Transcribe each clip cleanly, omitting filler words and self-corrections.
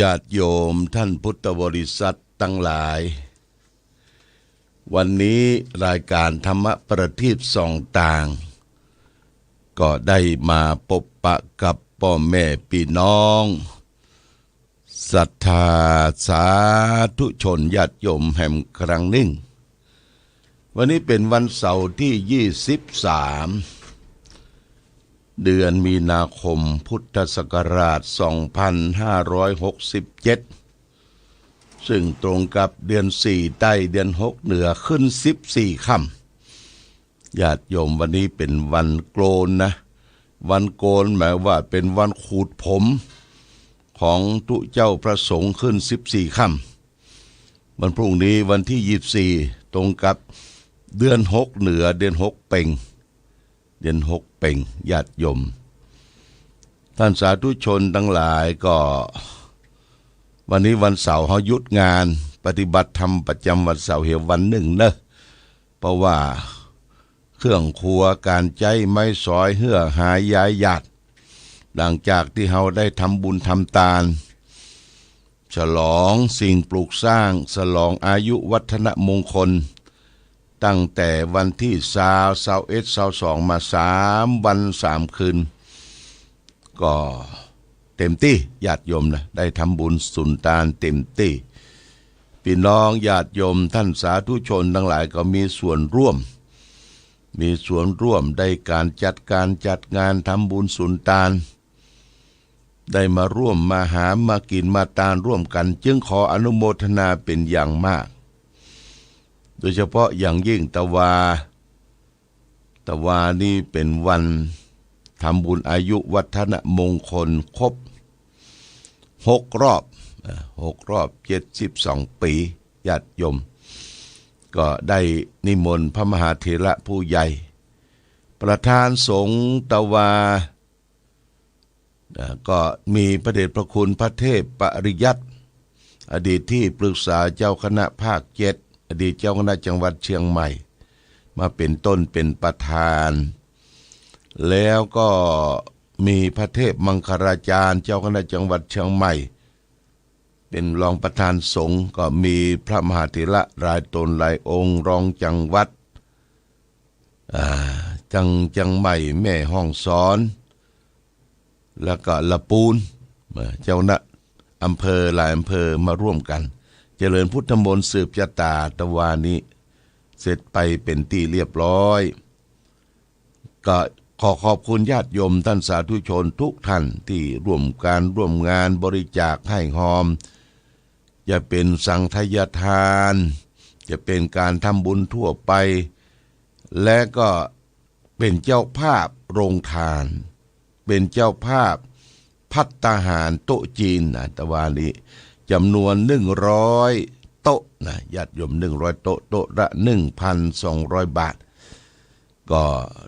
ญาติโยมท่านพุทธบริษัททั้งหลายวันนี้รายการธรรมประทีปส่องต่างก็ได้มาพบปะกับพ่อแม่พี่น้องศรัทธาสาธุชนญาติโยมแห่งครั้งหนึ่งวันนี้เป็นวันเสาร์ที่23เดือนมีนาคมพุทธศักราช2567ซึ่งตรงกับเดือน4ใต้เดือน6เหนือขึ้น14ค่ำญาติโยมวันนี้เป็นวันโกนนะวันโกนหมายว่าเป็นวันขูดผมของตุเจ้าพระสงฆ์ขึ้น14ค่ำวันพรุ่งนี้วันที่24ตรงกับเดือน6เหนือเดือน6เพ็งเดือน6เพ็งญาติโยมท่านสาธุชนทั้งหลายก็วันนี้วันเสาร์เขาหยุดงานปฏิบัติธรรมประจำวันเสาร์เหี่ยววันหนึ่งนะเพราะว่าเครื่องครัวการใจไม้สอยเหื่อหายย้ายญาติหลังจากที่เราได้ทำบุญทำทานฉลองสิ่งปลูกสร้างฉลองอายุวัฒนมงคลตั้งแต่วันที่21 22มา3 วัน 3 คืนก็เต็มที่ญาติโยมนะได้ทำบุญสุนทานเต็มที่พี่น้องญาติโยมท่านสาธุชนทั้งหลายก็มีส่วนร่วมได้การจัดงานทำบุญสุนทานได้มาร่วมมาหามากินมาทานร่วมกันจึงขออนุโมทนาเป็นอย่างมากโดยเฉพาะอย่างยิ่งตะวานี่เป็นวันทำบุญอายุวัฒนมงคลครบ6 รอบ72 ปีญาติโยมก็ได้นิมนต์พระมหาเถระผู้ใหญ่ประธานสงฆ์ตะวาก็มีพระเดชพระคุณพระเทพปริยัติอดีตที่ปรึกษาเจ้าคณะภาค7อดีตเจ้าคณะจังหวัดเชียงใหม่มาเป็นต้นเป็นประธานแล้วก็มีพระเทพมังคลาจารย์เจ้าคณะจังหวัดเชียงใหม่เป็นรองประธานสงฆ์ก็มีพระมหาเถระรายตนหลายองค์รองจังหวัดจังใหม่แม่ห้องสอนแล้วก็ละปูนเจ้าหน้าอำเภอหลายอำเภอมาร่วมกันเจริญพุทธมนต์สืบชะตาตะวานี้เสร็จไปเป็นที่เรียบร้อยก็ขอขอบคุณญาติโยมท่านสาธุชนทุกท่านที่ร่วมงานบริจาคให้หอมจะเป็นสังฆทานจะเป็นการทำบุญทั่วไปและก็เป็นเจ้าภาพโรงทานเป็นเจ้าภาพภัตตาหารโต๊ะจีนนะตะวันนี้จำนวน100โต๊ะนะญาติโยม100โต๊ะโต๊ะละ 1,200 บาทก็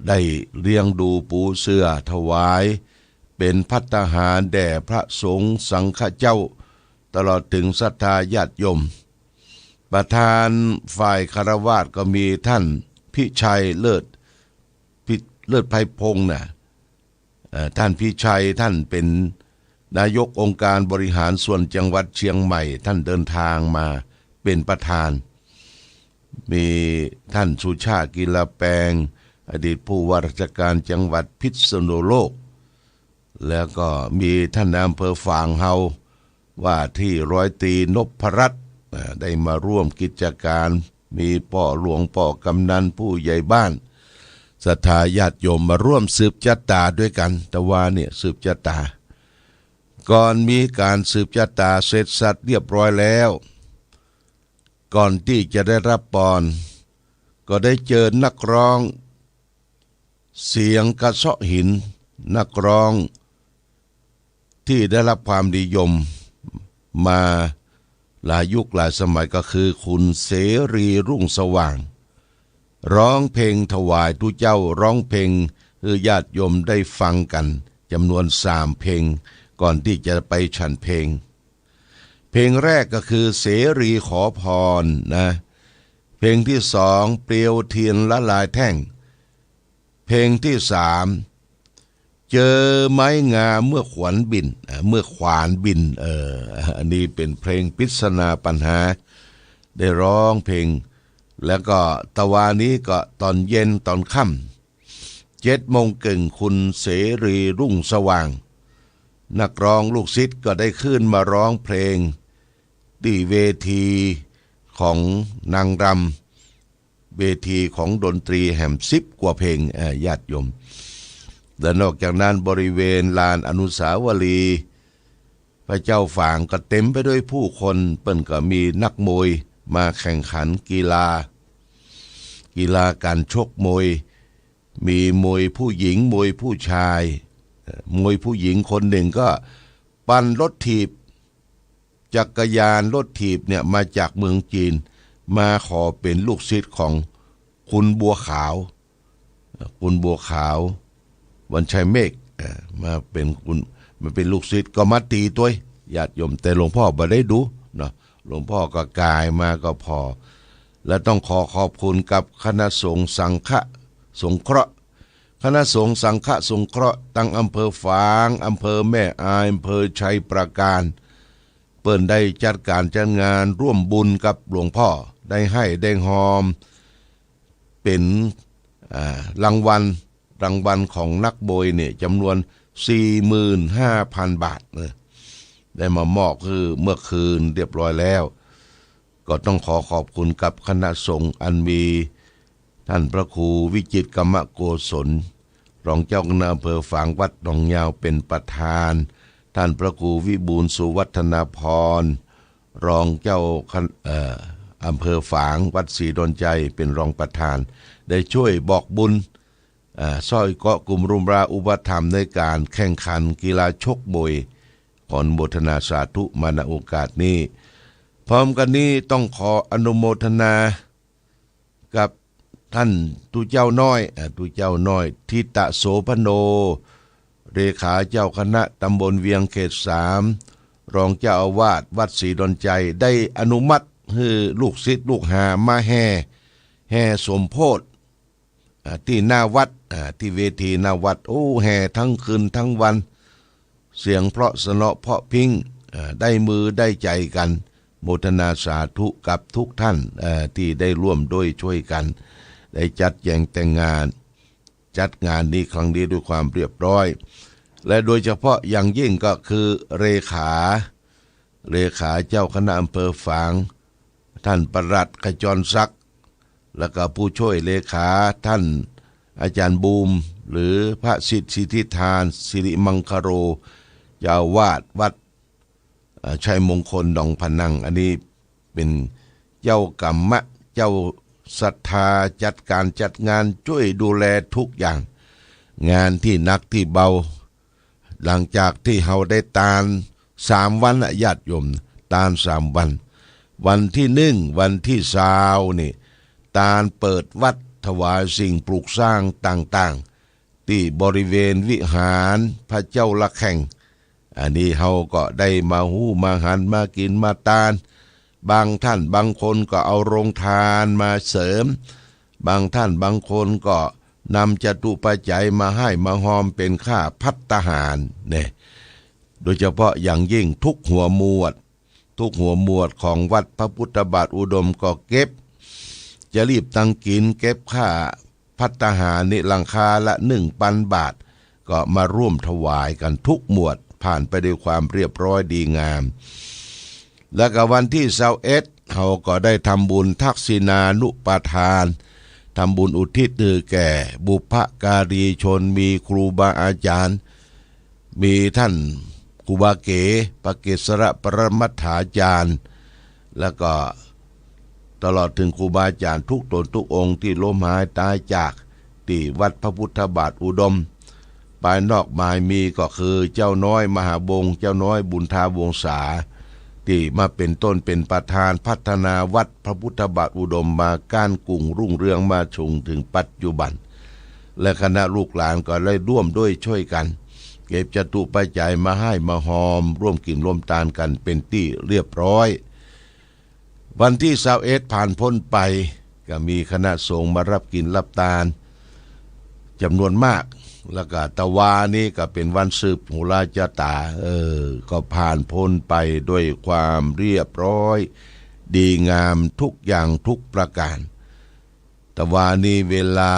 ได้เลี้ยงดูปูเสือถวายเป็นภัตตาหารแด่พระสงฆ์สังฆเจ้าตลอดถึงศรัทธาญาติโยมประธานฝ่ายคฤหัสถ์ก็มีท่านพิชัยเลิศไพพงษ์นะท่านพิชัยท่านเป็นนายกองค์การบริหารส่วนจังหวัดเชียงใหม่ท่านเดินทางมาเป็นประธานมีท่านสุชาติกิลแปลงอดีตผู้ว่าราชการจังหวัดพิษณุโลกแล้วก็มีท่านนายอำเภอฝางเฮาว่าที่ร้อยตรีนพรัตน์ได้มาร่วมกิจการมีพ่อหลวงพ่อกำนันผู้ใหญ่บ้านศรัทธาญาติโยมมาร่วมสืบชะตาด้วยกันแต่ว่าเนี่ยสืบชะตาก่อนมีการสืบชะตาเสร็จสัตว์เรียบร้อยแล้วก่อนที่จะได้รับพรก็ได้เจอนักร้องเสียงกระเซาะหินนักร้องที่ได้รับความนิยมมาหลายยุคหลายสมัยก็คือคุณเสรีรุ่งสว่างร้องเพลงถวายทุเจ้าร้องเพลงให้ญาติโยมได้ฟังกันจำนวน3 เพลงก่อนที่จะไปฉันเพลงแรกก็คือเสรีขอพรนะเพลงที่2เปลวเทียนละลายแท่งเพลงที่3 เจอไม้งามเมื่อขวานบินเมื่อขวานบินอันนี้เป็นเพลงปริศนาปัญหาได้ร้องเพลงแล้วก็ตะวันนี้ก็ตอนเย็นตอนค่ำ7:00 นคุณเสรีรุ่งสว่างนักร้องลูกศิษย์ก็ได้ขึ้นมาร้องเพลงที่เวทีของนางรำเวทีของดนตรีแห่ม10 กว่าเพลงญาติโยมและนอกจากนั้นบริเวณลานอนุสาวรีย์พระเจ้าฝางก็เต็มไปด้วยผู้คนเปิ้นก็มีนักมวยมาแข่งขันกีฬาการชกมวยมีมวยผู้หญิงมวยผู้ชายมวยผู้หญิงคนหนึ่งก็ปั่นรถถีบจักรยานรถถีบเนี่ยมาจากเมืองจีนมาขอเป็นลูกศิษย์ของคุณบัวขาววันชัยเมฆมาเป็นลูกศิษย์ก็มาตีตัวญาติโยมแต่หลวงพ่อบ่ได้ดูเนาะหลวงพ่อก็กายมาก็พอและต้องขอบคุณกับคณะสงฆ์สังฆสงเคราะห์คณะสงฆ์สังฆสงเคราะห์ตั้งอำเภอฝางอำเภอแม่อายอำเภอชัยปราการเปิ้นได้จัดการจัดงานร่วมบุญกับหลวงพ่อได้ให้ได้หอมเป็นรางวัลของนักโบยเนี่ยจำนวน 45,000 บาทได้มามอบคือเมื่อคืนเรียบร้อยแล้วก็ต้องขอบคุณกับคณะสงฆ์อันมีท่านพระครูวิจิตรกรรมโกศลรองเจ้าคณะอำเภอฝางวัดหนองยาวเป็นประธานท่านพระครูวิบูลย์สุวัฒนาพรรองเจ้าอำเภอฝางวัดศรีดอนใจเป็นรองประธานได้ช่วยบอกบุญสร้อยเกาะกลุ่มรุมราอุปธรรมในการแข่งขันกีฬาชกมวยขออนุโมทนาสาธุมาณโอกาสนี้พร้อมกันนี้ต้องขออนุโมทนากับท่านตุเจ้าน้อยทิตะโสพโนเลขาเจ้าคณะตำบลเวียงเขต3รองเจ้าอาวาสวัดศรีดอนใจได้อนุมัติให้ลูกศิษย์ลูกหามาแห่สมโพธิที่หน้าวัดที่เวทีหน้าวัดโอ้แห่ทั้งคืนทั้งวันเสียงเพราะสนอเพราะพิงได้มือได้ใจกันโมทนาสาธุกับทุกท่านที่ได้ร่วมด้วยช่วยกันได้จัดแจงแต่งงานจัดงานนี้ครั้งนี้ด้วยความเรียบร้อยและโดยเฉพาะอย่างยิ่งก็คือเลขาเจ้าคณะอำเภอฝางท่านประหลัดขจรศักดิ์แล้วก็ผู้ช่วยเลขาท่านอาจารย์บูมหรือพระสิทธิทานสิริมังคโรเจ้าวาดวัดชัยมงคลดองพนังอันนี้เป็นเจ้ากรรมะเจ้าศรัทธาจัดการจัดงานช่วยดูแลทุกอย่างงานที่หนักที่เบาหลังจากที่เฮาได้ตาน3 วันญาติโยมตาน3 วันที่1วันที่20นี่ตานเปิดวัดถวายสิ่งปลูกสร้างต่างๆที่บริเวณวิหารพระเจ้าละแข่งอันนี้เฮาก็ได้มาหู้มาหันมากินมาตานบางท่านบางคนก็เอาโรงทานมาเสริมบางท่านบางคนก็นำจตุปัจจัยมาให้มาหอมเป็นค่าภัตตาหารเนี่ยโดยเฉพาะอย่างยิ่งทุกหัวหมวดของวัดพระพุทธบาทอุดมก็เก็บจะรีบตั้งกินเก็บค่าภัตตาหารนี่หลังคาละ 1,000 บาทก็มาร่วมถวายกันทุกหมวดผ่านไปด้วยความเรียบร้อยดีงามแล้วก็วันที่21เขาก็ได้ทำบุญทักษิณานุปทานทำบุญอุทิศแก่บุพการีชนมีครูบาอาจารย์มีท่านครูบาเก๋ปเกษรปรมัตถาจารย์แล้วก็ตลอดถึงครูบาอาจารย์ทุกตนทุกองค์ที่ล้มหายตายจากที่วัดพระพุทธบาทอุดมภายนอกหมายมีก็คือเจ้าน้อยมหาบงเจ้าน้อยบุญทาวงศาที่มาเป็นต้นเป็นประธานพัฒนาวัดพระพุทธบาทอุดมมาก้านกุ่งรุ่งเรืองมาชงถึงปัจจุบันและคณะลูกหลานก็ได้ร่วมด้วยช่วยกันเก็บจตุปัจจัยมาให้มาหอมร่วมกินร่วมทานกันเป็นที่เรียบร้อยวันที่21ผ่านพ้นไปก็มีคณะสงฆ์มารับกินรับทานจำนวนมาก แล้วก็ตะวานี่ก็เป็นวันสืบหูราชตาก็ผ่านพ้นไปด้วยความเรียบร้อยดีงามทุกอย่างทุกประการตะวานี่เวลา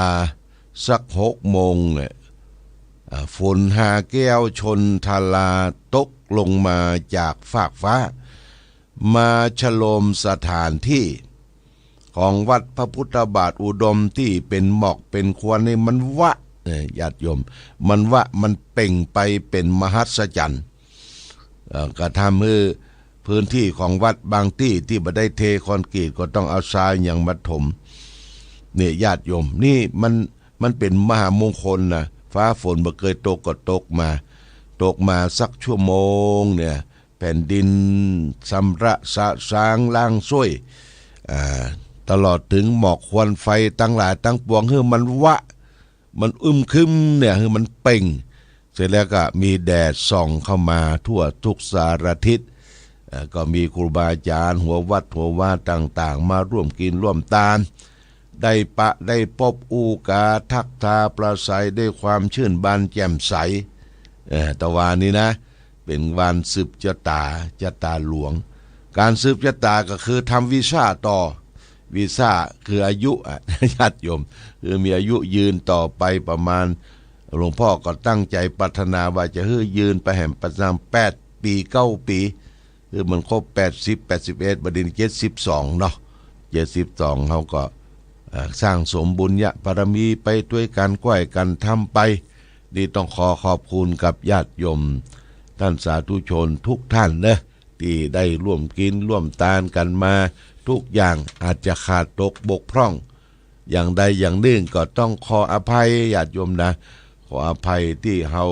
สัก6 โมงเนี่ยฝนหาแก้วชนทลาตกลงมาจากฟากฟ้ามาฉโลมสถานที่ของวัดพระพุทธบาทอุดมที่เป็นหมอกเป็นควันนี่มันวะญาติโยมมันวะมันเป่งไปเป็นมหัศจรรย์ก็ทำให้พื้นที่ของวัดบางที่บ่ได้เทคอนกรีตก็ต้องเอาทรายอย่างมาถมเนี่ยญาติโยมนี่มันเป็นมหามงคลนะฟ้าฝนบ่เคยตกก็ตกมาสักชั่วโมงเนี่ยแผ่นดินสำระสะสางล้างซ้วยตลอดถึงหมอกควันไฟตั้งหลายตั้งปวงคือมันวะมันครึมเนี่ยคือมันเป่งเสร็จแล้วก็มีแดดส่องเข้ามาทั่วทุกสารทิศก็มีครูบาอาจารย์หัววัดหัวว่าต่างๆมาร่วมกินร่วมทานได้พบอูกาทักทาประสัยด้วยความชื่นบานแจ่มใสตะวันนี้นะเป็นวันสืบชะตาหลวงการสืบชะตาก็คือทำวีซ่าต่อวีซ่าคืออายุญาติโยมคือมีอายุยืนต่อไปประมาณหลวงพ่อก็ตั้งใจปรารถนาว่าจะให้ยืนไปแห่งประจำ8 ปี9 ปีคือมันครบ80 81บดิน72เนาะ72เขาก็สร้างสมบุญญะบารมีไปด้วยกันก้อยกันทำไปนี่ต้องขอบคุณกับญาติโยมท่านสาธุชนทุกท่านนะที่ได้ร่วมกินร่วมทานกันมาทุกอย่างอาจจะขาดตกบกพร่องอย่างใดอย่างหนึ่งก็ต้องขออภัยญาติโยมนะขออภัยที่เฮา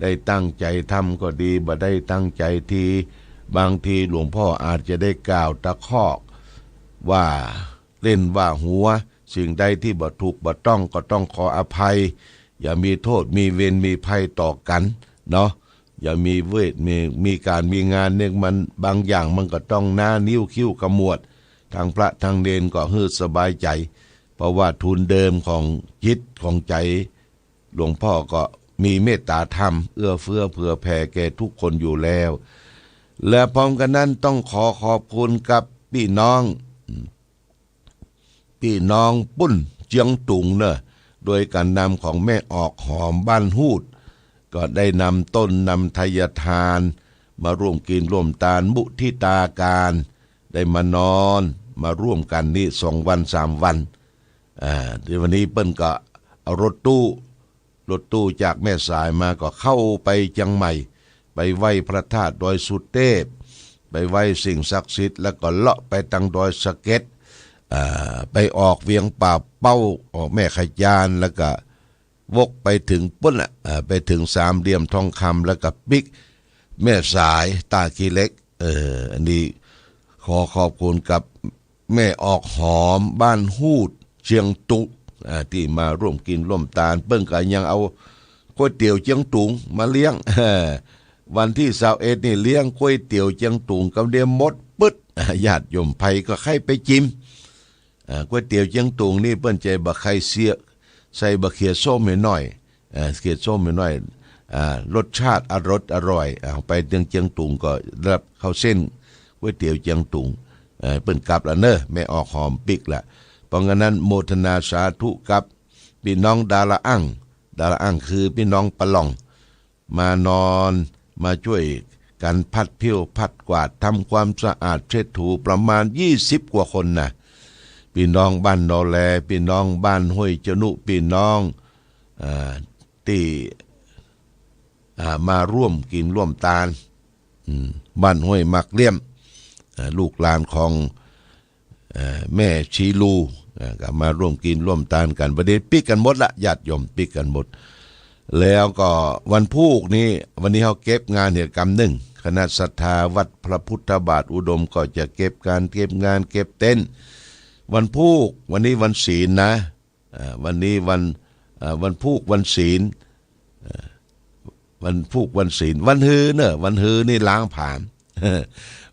ได้ตั้งใจทำก็ดีบ่ได้ตั้งใจที่บางทีหลวงพ่ออาจจะได้กล่าวตะคอกว่าเล่นว่าหัวสิ่งใดที่บ่ถูกบ่ต้องก็ต้องขออภัยอย่ามีโทษมีเวรมีภัยต่อกันเนาะอย่ามีเวทมีการมีงานเนี่ยมันบางอย่างมันก็ต้องหน้านิ้วคิ้วขมวดทางพระทางเนนก็ฮือสบายใจเพราะว่าทุนเดิมของจิตของใจหลวงพ่อก็มีเมตตาธรรมเอื้อเฟื้อเผื่อแผ่แก่ทุกคนอยู่แล้วและพร้อมกันนั้นต้องขอบคุณกับพี่น้องปุ้นเจียงตุงเนอะโดยการนำของแม่ออกหอมบ้านฮูดก็ได้นำต้นนำทายทานมาร่วมกินร่วมทานมุทิตาการได้มานอนมาร่วมกันนี่2 วัน 3 วันในวันนี้เปิ้นก็เอารถตู้จากแม่สายมาก็เข้าไปเชียงใหม่ไปไหว้พระธาตุดอยสุเทพไปไหว้สิ่งศักดิ์สิทธิ์แล้วก็เลาะไปทางดอยสะเก็ดไปออกเวียงป่าเป้าออกแม่ขยานแล้วก็วกไปถึงปุ้นไปถึง3 เหลี่ยมทองคำแล้วก็บิ๊กแม่สายตาขี้เล็กอันนี้ขอบคุณกับแม่ออกหอมบ้านฮูดเชียงตุงที่มาร่วมกินร่วมทานเปิ้งก็ยังเอาก๋วยเตี๋ยวเชียงตุงมาเลี้ยงวันที่21นี่เลี้ยงก๋วยเตี๋ยวเชียงตุงกับเดียมดปึ๊ดญาติโยมไผก็ใครไปจิ้มก๋วยเตี๋ยวเชียงตุงนี่เปิ้นใจบะไข่เสียใส่บะเขียส้มหน่อยเขียส้มหน่อยรสชาติอร่อยไปเชียงตุงก็รับข้าวเส้นก๋วยเตี๋ยวเชียงตุงเปิ้นกลับแล้วเนอะแม่ออกหอมปิกละเพราะงั้นโมทนาสาธุกับพี่น้องดาราอั้งคือพี่น้องปะหล่องมานอนมาช่วยกันพัดเพี้ยวพัดกวาดทำความสะอาดเช็ดถูประมาณ20 กว่าคนนะพี่น้องบ้านนอแลพี่น้องบ้านห้วยจนุพี่น้องที่มาร่วมกินร่วมทานบ้านห้วยมักเลี่ยมลูกหลานของแม่ชีลูก็มาร่วมกินร่วมทานกันประเดี๋ยวปิกกันหมดละญาติโยมปิกกันหมดแล้วก็วันพุธนี้วันนี้เขาเก็บงานเหตุกรรมหนึ่งคณะศรัทธาวัดพระพุทธบาทอุดมก็จะเก็บงานเก็บเต็นท์วันพุธวันนี้วันศีลนะวันนี้วันพุธวันศีลวันพุธวันศีลวันฮือเนอะวันฮือนี่ล้างผ่าน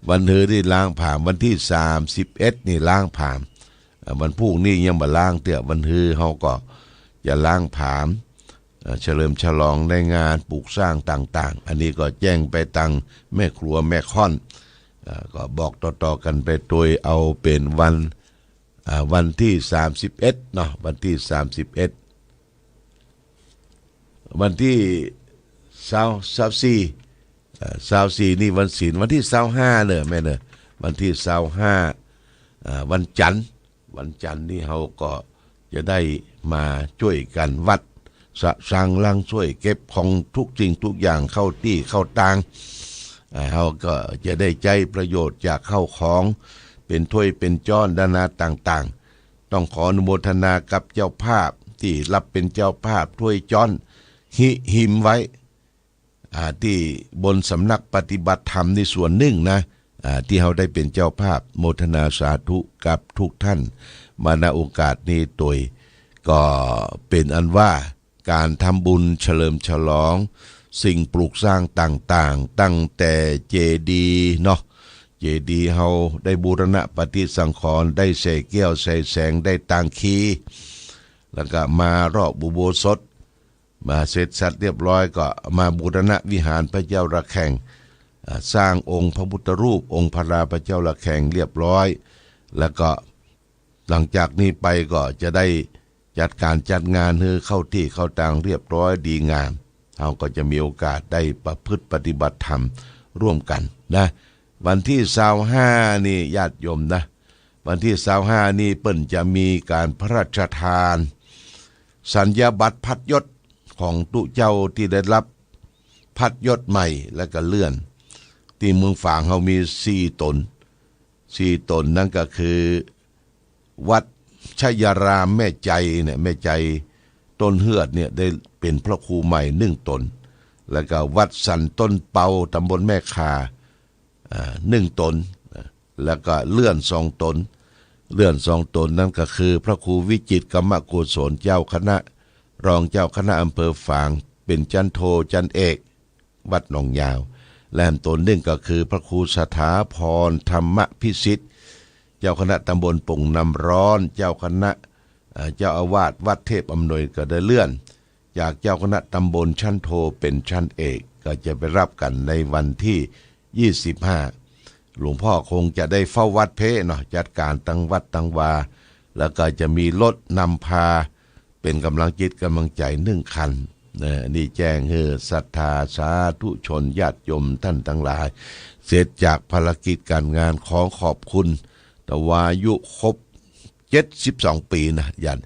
วันฮือนี่ล้างผ่านวันที่31นี่ล้างผ่านวันพุธนี่ยังบ่ล้างเตื้อวันฮือเฮาก็จะล้างผ่าน เฉลิมฉลองในงานปลูกสร้างต่างๆอันนี้ก็แจ้งไปตังแม่ครัวแม่ค่อนก็บอกต่อๆกันไปโดยเอาเป็นวันที่31เนาะวันที่31วันที่24นี่วันศีลวันที่25เนอะแม่เนอะวันที่25วันจันทร์นี่เขาก็จะได้มาช่วยกันวัดสร้างลังช่วยเก็บของทุกสิ่งทุกอย่างเข้าที่เข้าตางเขาก็จะได้ใจประโยชน์จากเข้าของเป็นถ้วยเป็นจ้อนนานาต่างๆต้องขออนุโมทนากับเจ้าภาพที่รับเป็นเจ้าภาพถ้วยจ้อนหิมไว้ที่บนสำนักปฏิบัติธรรมในส่วนหนึ่งนะที่เขาได้เป็นเจ้าภาพโมทนาสาธุกับทุกท่านมาณโอกาสนี้โดยก็เป็นอันว่าการทำบุญเฉลิมฉลองสิ่งปลูกสร้างต่างๆตั้งแต่เจดีย์เนาะเจดีย์เฮาได้บูรณะปฏิสังขรณ์ได้ใส่แก้วใส่แสงได้ตางคีแล้วก็มารอบอุโบสถมาเสร็จสัตว์เรียบร้อยก็มาบูรณะวิหารพระเจ้าระฆังสร้างองค์พระพุทธรูปองค์พระราพระเจ้าระฆังเรียบร้อยแล้วก็หลังจากนี้ไปก็จะได้จัดการจัดงานให้เข้าที่เข้าทางเรียบร้อยดีงามเราก็จะมีโอกาสได้ประพฤติปฏิบัติธรรมร่วมกันนะวันที่25นี่ญาติโยมนะวันที่25นี่เปิ้นจะมีการพระราชทานสัญญาบัตรพัดยศของตุเจ้าที่ได้รับพัดยศใหม่และก็เลื่อนที่เมืองฝางเขามี4 ตนนั่นก็คือวัดชยรามแม่ใจเนี่ยแม่ใจต้นเฮือดเนี่ยได้เป็นพระครูใหม่1 ตนแล้วก็วัดสันต้นเปาตำบลแม่คา1 ตนแล้วก็เลื่อน2 ตนนั่นก็คือพระครูวิจิตรกรรมกุศลเจ้าคณะรองเจ้าคณะอำเภอฝางเป็นจันโทจันเอกวัดหนองยาวและตนหนึ่งก็คือพระครูสถาพรธรรมพิสิทธิ์เจ้าคณะตำบลปุ่งน้ำร้อนเจ้าคณะเจ้าอาวาสวัดเทพอำนวยก็ได้เลื่อนจากเจ้าคณะตำบลชั้นโทเป็นชั้นเอกก็จะไปรับกันในวันที่25หลวงพ่อคงจะได้เฝ้าวัดเพเนาะจัดการตั้งวัดตั้งวาแล้วก็จะมีรถนำพาเป็นกำลังจิตกำลังใจ1 คันนี่แจ้งให้ศรัทธาสาธุชนญาติโยมท่านทั้งหลายเสร็จจากภารกิจการงานขอขอบคุณตวายุครบ72 ปีนะยัน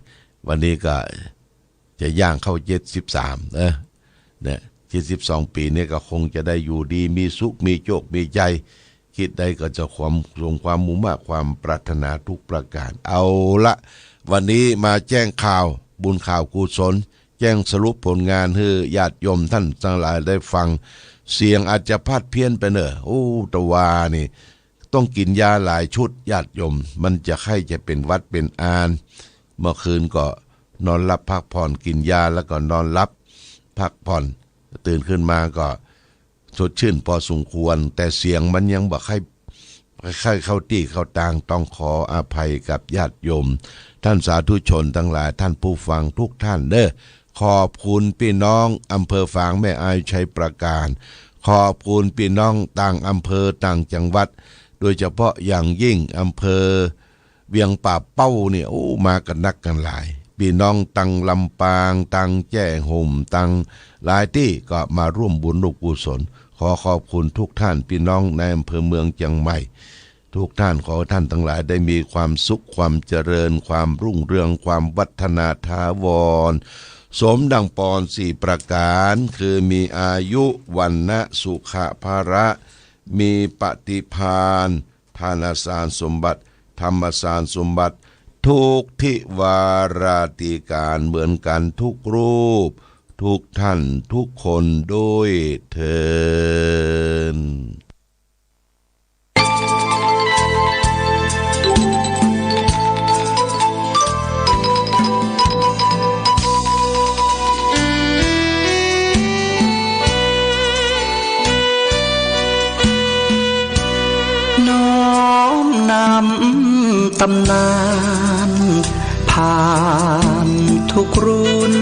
วันนี้ก็จะย่างเข้า73เนี่ย72 ปีนี่ก็คงจะได้อยู่ดีมีสุขมีโชคมีใจคิดใดก็จะความมุ่งมั่นความปรารถนาทุกประการเอาละวันนี้มาแจ้งข่าวบุญข่าวกุศลแจ้งสรุปผลงานให้ญาติโยมท่านทั้งหลายได้ฟังเสียงอาจจะพลาดเพี้ยนไปเนอะตะวานี่ต้องกินยาหลายชุดญาติโยมมันจะไข้จะเป็นวัดเป็นอานเมื่อคืนก็นอนหลับพักผ่อนกินยาแล้วก็นอนหลับพักผ่อนตื่นขึ้นมาก็สดชื่นพอสมควรแต่เสียงมันยังบ่ค่อยเข้าที่เข้าทางต้องขออภัยกับญาติโยมท่านสาธุชนทั้งหลายท่านผู้ฟังทุกท่านเด้อขอบคุณพี่น้องอำเภอฝางแม่อายชัยประการขอบคุณพี่น้องต่างอำเภอต่างจังหวัดโดยเฉพาะอย่างยิ่งอำเภอเวียงป่าเป้าเนี่ยมากันนักกันหลายพี่น้องตังลำปางตังแจ้ห่มตังหลายที่ก็มาร่วมบุญกุศลขอขอบคุณทุกท่านพี่น้องในอำเภอเมืองเชียงใหม่ทุกท่านขอท่านทั้งหลายได้มีความสุขความเจริญความรุ่งเรืองความวัฒนาถาวรสมดังปอน4 ประการคือมีอายุวันนะสุขภาระมีปฏิภาณทานสารสมบัติธรรมสารสมบัติทุกทิวาราติการเหมือนกันทุกรูปทุกท่านทุกคนโดยเถิด ตำนานผ่านทุกรุ่น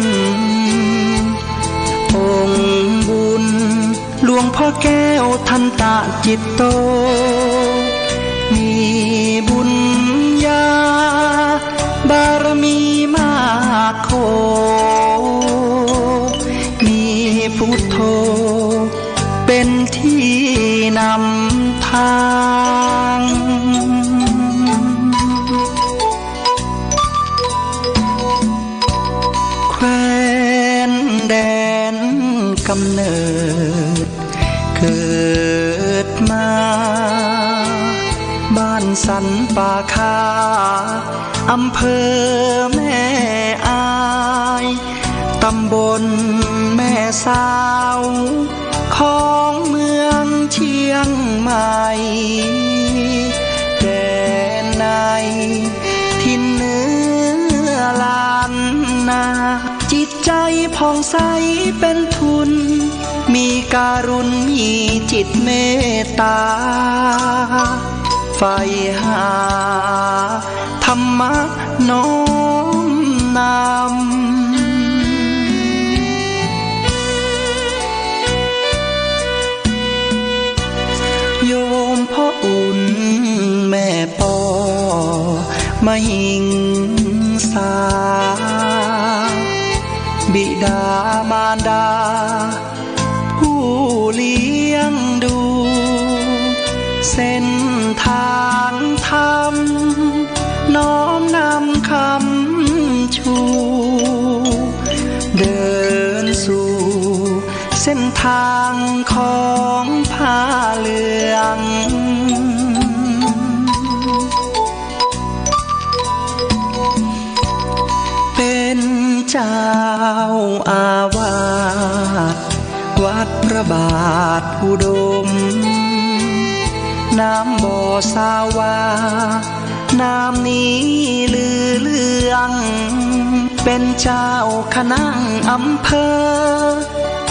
วงพ่อแก้วทันตะจิตโตมีบุญญาบารมีมากโคมีพุทโธเป็นที่นำทางแคว้นแดนกำเนิดเกิดมาบ้านสันป่าคาอำเภอแม่อายตำบลแม่สาวของเมืองเชียงใหม่แดนในทินเนื้อลานนาจิตใจผ่องใสเป็นทุนมีการุณมีจิตเมตตาใฝ่หาธรรมะน้อมนำโยมพ่ออุ่นแม่ปอมาหิงสาบิดามารดาผู้เลี้ยงดูเส้นทางธรรมน้อมนำคำชูเดินสู่เส้นทางของผ้าเหลืองเป็นเจ้าอาวาสวัดพระบาทอุดมน้ำบ่อสาวาน้ำนี้ลือเลืองเป็นเจ้าคณะอำเภอ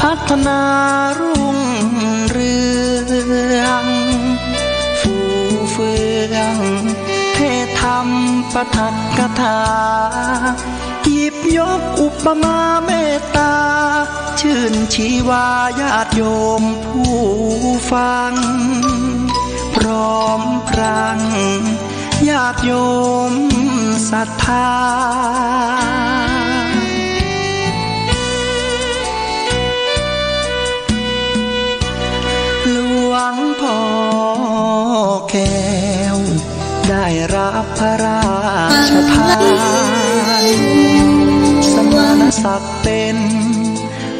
พัฒนารุ่งเรืองฟูเฟืองเทศธรรมประทัดกถาหยิบยกอุปมาเมตตาชื่นชีวาญาติโยมผู้ฟังพร้อมพรังญาติโยมศรัทธาหลวงพ่อแก้วได้รับพระราชทานสมณศักดิ์เป็น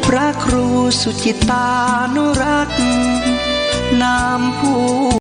พระครูสุจิตานุรักษ์นามผู้